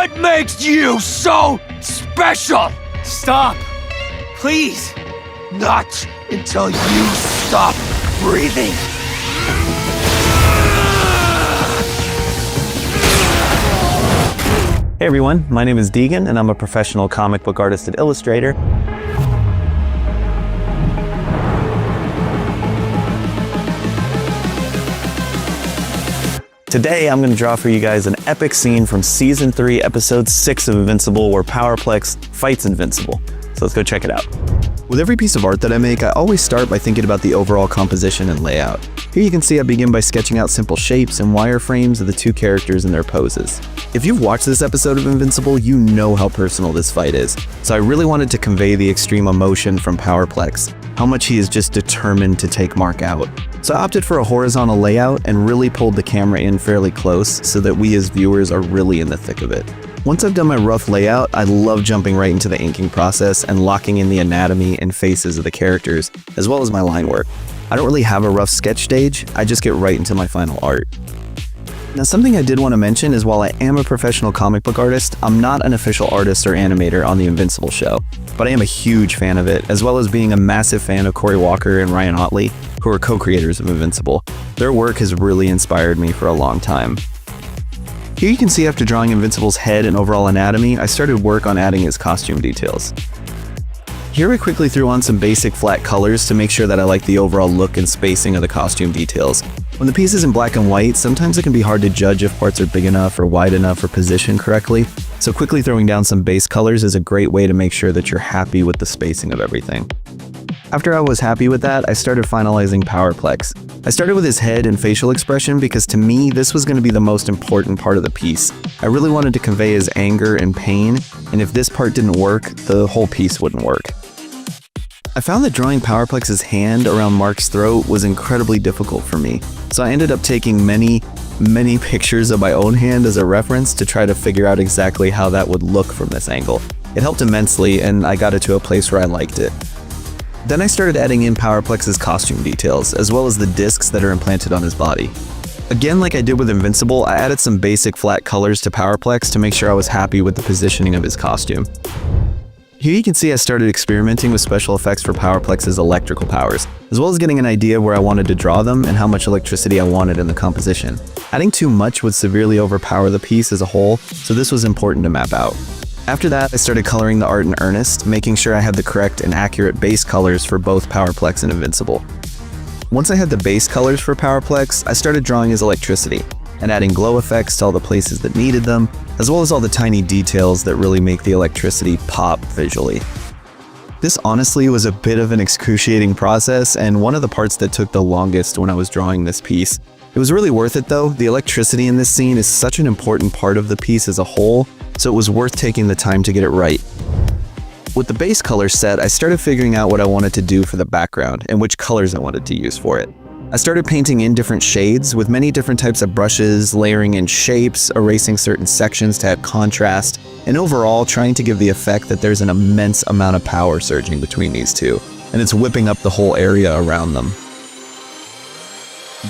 What makes you so special? Stop! Please! Not until you stop breathing. Hey everyone, my name is Deegan and I'm a professional comic book artist and illustrator. Today I'm going to draw for you guys an epic scene from Season 3, Episode 6 of Invincible where Powerplex fights Invincible. So let's go check it out. With every piece of art that I make, I always start by thinking about the overall composition and layout. Here you can see I begin by sketching out simple shapes and wireframes of the two characters and their poses. If you've watched this episode of Invincible, you know how personal this fight is. So I really wanted to convey the extreme emotion from Powerplex, how much he is just determined to take Mark out. So I opted for a horizontal layout and really pulled the camera in fairly close so that we as viewers are really in the thick of it. Once I've done my rough layout, I love jumping right into the inking process and locking in the anatomy and faces of the characters, as well as my line work. I don't really have a rough sketch stage, I just get right into my final art. Now something I did want to mention is while I am a professional comic book artist, I'm not an official artist or animator on the Invincible show, but I am a huge fan of it, as well as being a massive fan of Cory and Ryan Ottley, who are co-creators of Invincible. Their work has really inspired me for a long time. Here you can see after drawing Invincible's head and overall anatomy, I started work on adding his costume details. Here I quickly threw on some basic flat colors to make sure that I like the overall look and spacing of the costume details. When the piece is in black and white, sometimes it can be hard to judge if parts are big enough or wide enough or positioned correctly, so quickly throwing down some base colors is a great way to make sure that you're happy with the spacing of everything. After I was happy with that, I started finalizing Powerplex. I started with his head and facial expression because to me, this was going to be the most important part of the piece. I really wanted to convey his anger and pain, and if this part didn't work, the whole piece wouldn't work. I found that drawing Powerplex's hand around Mark's throat was incredibly difficult for me, so I ended up taking many pictures of my own hand as a reference to try to figure out exactly how that would look from this angle. It helped immensely, and I got it to a place where I liked it. Then I started adding in Powerplex's costume details, as well as the discs that are implanted on his body. Again, like I did with Invincible, I added some basic flat colors to Powerplex to make sure I was happy with the positioning of his costume. Here you can see I started experimenting with special effects for Powerplex's electrical powers, as well as getting an idea where I wanted to draw them and how much electricity I wanted in the composition. Adding too much would severely overpower the piece as a whole, so this was important to map out. After that, I started coloring the art in earnest, making sure I had the correct and accurate base colors for both Powerplex and Invincible. Once I had the base colors for Powerplex, I started drawing his electricity, and adding glow effects to all the places that needed them, as well as all the tiny details that really make the electricity pop visually. This honestly was a bit of an excruciating process, and one of the parts that took the longest when I was drawing this piece. It was really worth it though. The electricity in this scene is such an important part of the piece as a whole, so it was worth taking the time to get it right. With the base color set, I started figuring out what I wanted to do for the background and which colors I wanted to use for it. I started painting in different shades with many different types of brushes, layering in shapes, erasing certain sections to add contrast, and overall trying to give the effect that there's an immense amount of power surging between these two, and it's whipping up the whole area around them.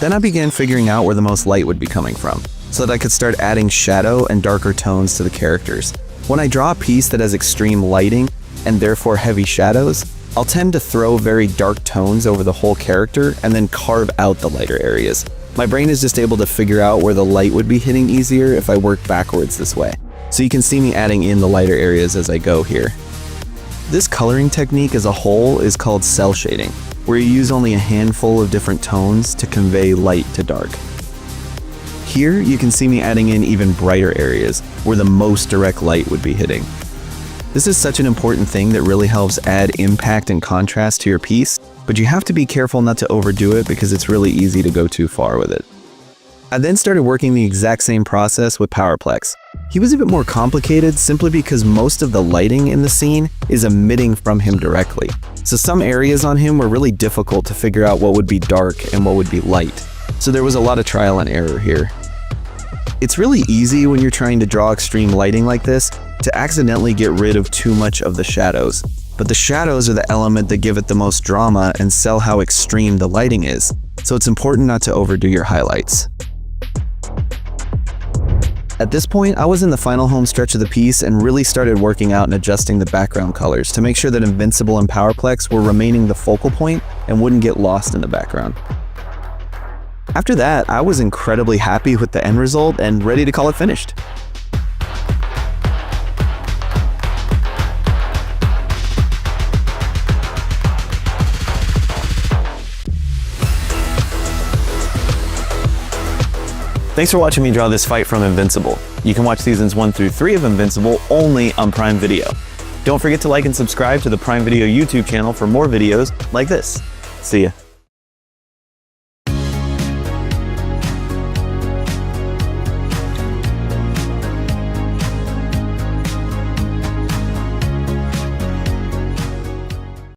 Then I began figuring out where the most light would be coming from, so that I could start adding shadow and darker tones to the characters. When I draw a piece that has extreme lighting, and therefore heavy shadows, I'll tend to throw very dark tones over the whole character and then carve out the lighter areas. My brain is just able to figure out where the light would be hitting easier if I work backwards this way. So you can see me adding in the lighter areas as I go here. This coloring technique as a whole is called cell shading, where you use only a handful of different tones to convey light to dark. Here you can see me adding in even brighter areas where the most direct light would be hitting. This is such an important thing that really helps add impact and contrast to your piece, but you have to be careful not to overdo it because it's really easy to go too far with it. I then started working the exact same process with Powerplex. He was a bit more complicated simply because most of the lighting in the scene is emitting from him directly. So some areas on him were really difficult to figure out what would be dark and what would be light. So there was a lot of trial and error here. It's really easy when you're trying to draw extreme lighting like this to accidentally get rid of too much of the shadows. But the shadows are the element that give it the most drama and sell how extreme the lighting is. So it's important not to overdo your highlights. At this point, I was in the final home stretch of the piece and really started working out and adjusting the background colors to make sure that Invincible and Powerplex were remaining the focal point and wouldn't get lost in the background. After that, I was incredibly happy with the end result and ready to call it finished. Thanks for watching me draw this fight from Invincible. You can watch seasons 1 through 3 of Invincible only on Prime Video. Don't forget to like and subscribe to the Prime Video YouTube channel for more videos like this. See ya.